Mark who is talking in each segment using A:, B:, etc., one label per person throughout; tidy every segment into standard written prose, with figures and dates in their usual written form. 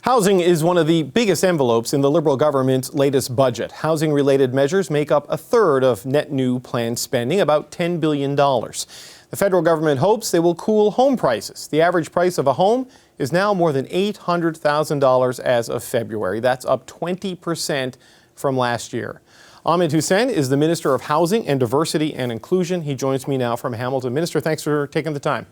A: Housing is one of the biggest envelopes in the Liberal government's latest budget. Housing-related measures make up a third of net new planned spending, about $10 billion. The federal government hopes they will cool home prices. The average price of a home is now more than $800,000 as of February. That's up 20% from last year. Ahmed Hussen is the Minister of Housing and Diversity and Inclusion. He joins me now from Hamilton. Minister, thanks for taking the time.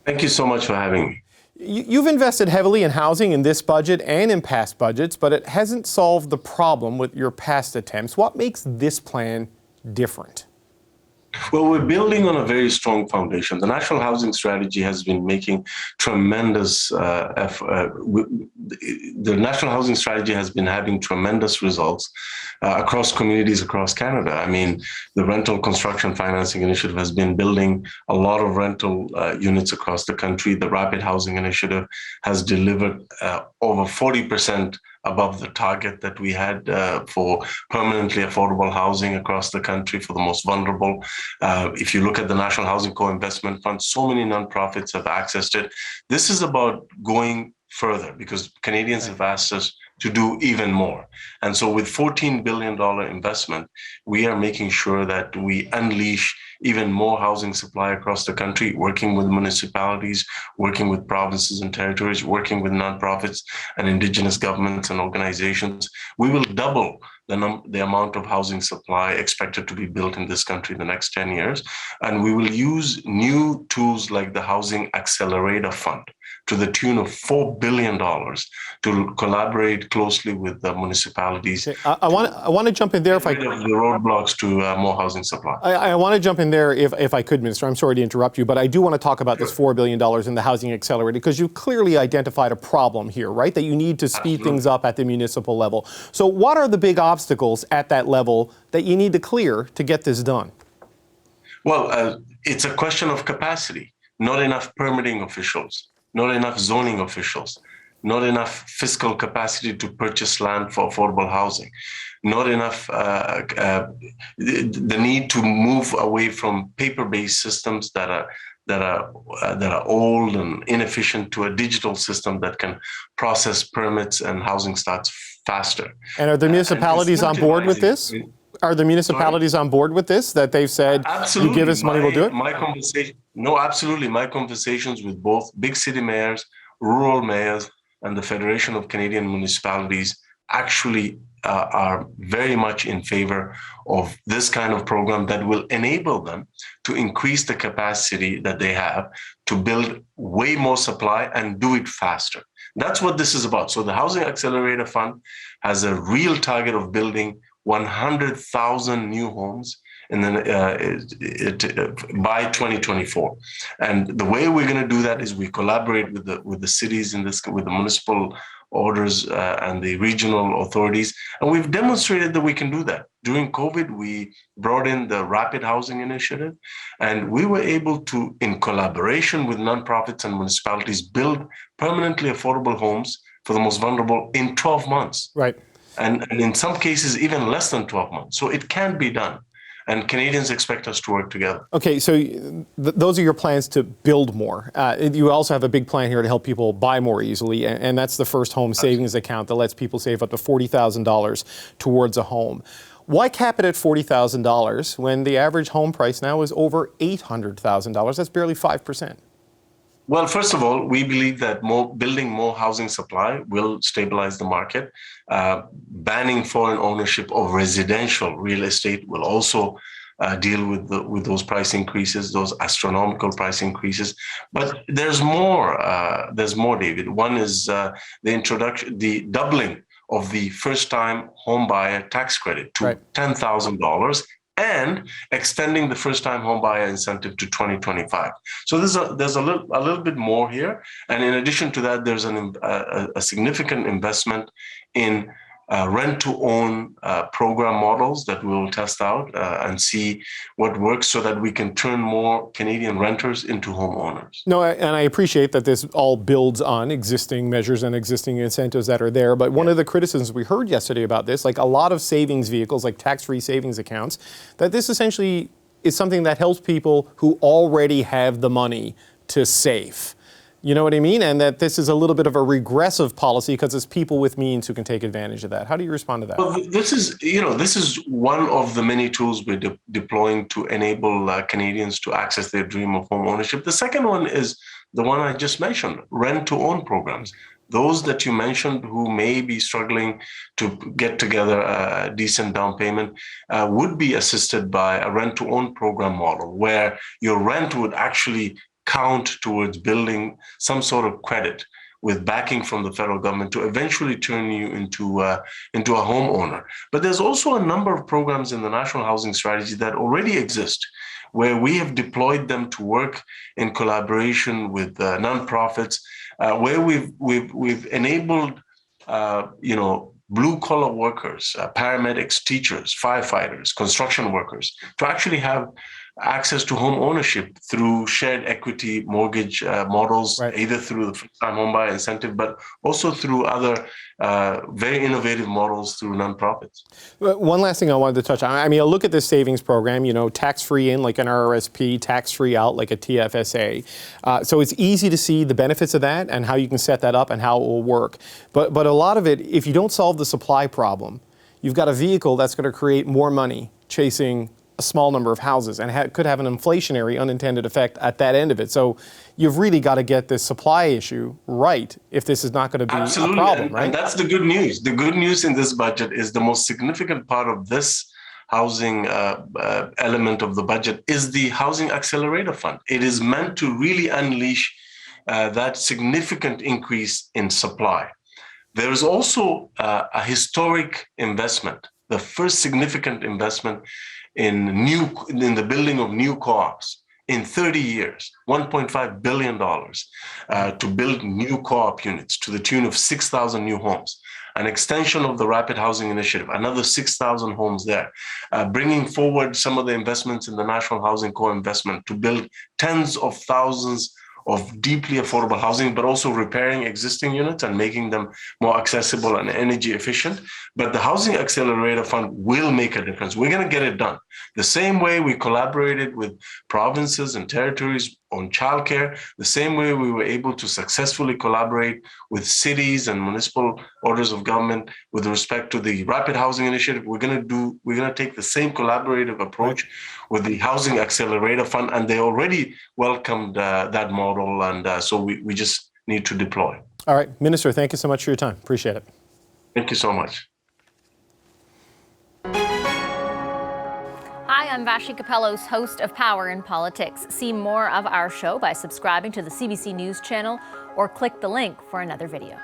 B: Thank you so much for having me.
A: You've invested heavily in housing in this budget and in past budgets, but it hasn't solved the problem with your past attempts. What makes this plan different?
B: Well, we're building on a very strong foundation. The National Housing Strategy has been making tremendous the National Housing Strategy has been having tremendous results across communities across Canada. I mean, the Rental Construction Financing Initiative has been building a lot of rental units across the country. The Rapid Housing Initiative has delivered over 40% above the target that we had for permanently affordable housing across the country for the most vulnerable. If you look at the National Housing Co-Investment Fund, so many nonprofits have accessed it. This is about going further because Canadians have asked us to do even more. And so with $14 billion investment, we are making sure that we unleash even more housing supply across the country, working with municipalities, working with provinces and territories, working with nonprofits and Indigenous governments and organizations. We will double the amount of housing supply expected to be built in this country in the next 10 years. And we will use new tools like the Housing Accelerator Fund to the tune of $4 billion to collaborate closely with the municipalities.
A: Okay. I want to jump in there if I could.
B: The roadblocks to more housing supply.
A: I want to jump in there if I could, Minister. I'm sorry to interrupt you, but I do want to talk about this $4 billion in the Housing Accelerator because you've clearly identified a problem here, right? That you need to speed things up at the municipal level. So what are the big obstacles at that level that you need to clear to get this done?
B: Well, it's a question of capacity. Not enough permitting officials, not enough zoning officials, not enough fiscal capacity to purchase land for affordable housing, not enough the need to move away from paper-based systems that are old and inefficient to a digital system that can process permits and housing starts faster.
A: And are the municipalities on board with this? Are the municipalities on board with this, that they've said,
B: absolutely.
A: You give us money, we'll do it?
B: Absolutely. My conversations with both big city mayors, rural mayors, and the Federation of Canadian Municipalities actually are very much in favor of this kind of program that will enable them to increase the capacity that they have to build way more supply and do it faster. That's what this is about. So the Housing Accelerator Fund has a real target of building 100,000 new homes by 2024. And the way we're going to do that is we collaborate with the cities with the municipal orders and the regional authorities. And we've demonstrated that we can do that. During COVID, we brought in the Rapid Housing Initiative, and we were able to, in collaboration with nonprofits and municipalities, build permanently affordable homes for the most vulnerable in 12 months.
A: Right.
B: And in some cases, even less than 12 months. So it can be done. And Canadians expect us to work together.
A: Okay, so those are your plans to build more. You also have a big plan here to help people buy more easily, and that's the First Home Savings Account that lets people save up to $40,000 towards a home. Why cap it at $40,000 when the average home price now is over $800,000? That's barely 5%.
B: Well, first of all, we believe that building more housing supply will stabilize the market. Banning foreign ownership of residential real estate will also deal with those price increases, those astronomical price increases. But there's more. David. One is the doubling of the first-time home buyer tax credit to $10,000. And extending the first-time homebuyer incentive to 2025. So there's a little bit more here, and in addition to that, there's a significant investment in rent-to-own program models that we'll test out and see what works, so that we can turn more Canadian renters into homeowners.
A: No, and I appreciate that this all builds on existing measures and existing incentives that are there. But one of the criticisms we heard yesterday about this, like a lot of savings vehicles, like tax-free savings accounts, that this essentially is something that helps people who already have the money to save. You know what I mean? And that this is a little bit of a regressive policy because it's people with means who can take advantage of that. How do you respond to that?
B: Well, this is one of the many tools we're deploying to enable Canadians to access their dream of home ownership. The second one is the one I just mentioned, rent-to-own programs. Those that you mentioned who may be struggling to get together a decent down payment would be assisted by a rent-to-own program model where your rent would actually count towards building some sort of credit with backing from the federal government to eventually turn you into a homeowner. But there's also a number of programs in the National Housing Strategy that already exist, where we have deployed them to work in collaboration with nonprofits, where we've enabled blue collar workers, paramedics, teachers, firefighters, construction workers to actually have access to home ownership through shared equity mortgage models, right, either through the first-time homebuyer incentive, but also through other very innovative models through nonprofits.
A: One last thing I wanted to touch on. I mean, I look at this savings program, tax-free in like an RRSP, tax-free out like a TFSA. So it's easy to see the benefits of that and how you can set that up and how it will work. But a lot of it, if you don't solve the supply problem, you've got a vehicle that's going to create more money chasing a small number of houses and could have an inflationary unintended effect at that end of it. So you've really got to get this supply issue right if this is not going to be a problem, right?
B: And that's the good news. The good news in this budget is the most significant part of this housing element of the budget is the Housing Accelerator Fund. It is meant to really unleash that significant increase in supply. There is also a historic investment, the first significant investment in the building of new co-ops in 30 years, $1.5 billion to build new co-op units to the tune of 6,000 new homes. An extension of the Rapid Housing Initiative, another 6,000 homes there, bringing forward some of the investments in the National Housing Co-investment to build tens of thousands of deeply affordable housing, but also repairing existing units and making them more accessible and energy efficient. But the Housing Accelerator Fund will make a difference. We're going to get it done. The same way we collaborated with provinces and territories on childcare, the same way we were able to successfully collaborate with cities and municipal orders of government with respect to the Rapid Housing Initiative, we're going to take the same collaborative approach with the Housing Accelerator Fund, and they already welcomed that model, and so we just need to deploy.
A: All right, Minister, thank you so much for your time. Appreciate it.
B: Thank you so much.
C: Hi, I'm Vashi Capellos, host of Power in Politics. See more of our show by subscribing to the CBC News channel or click the link for another video.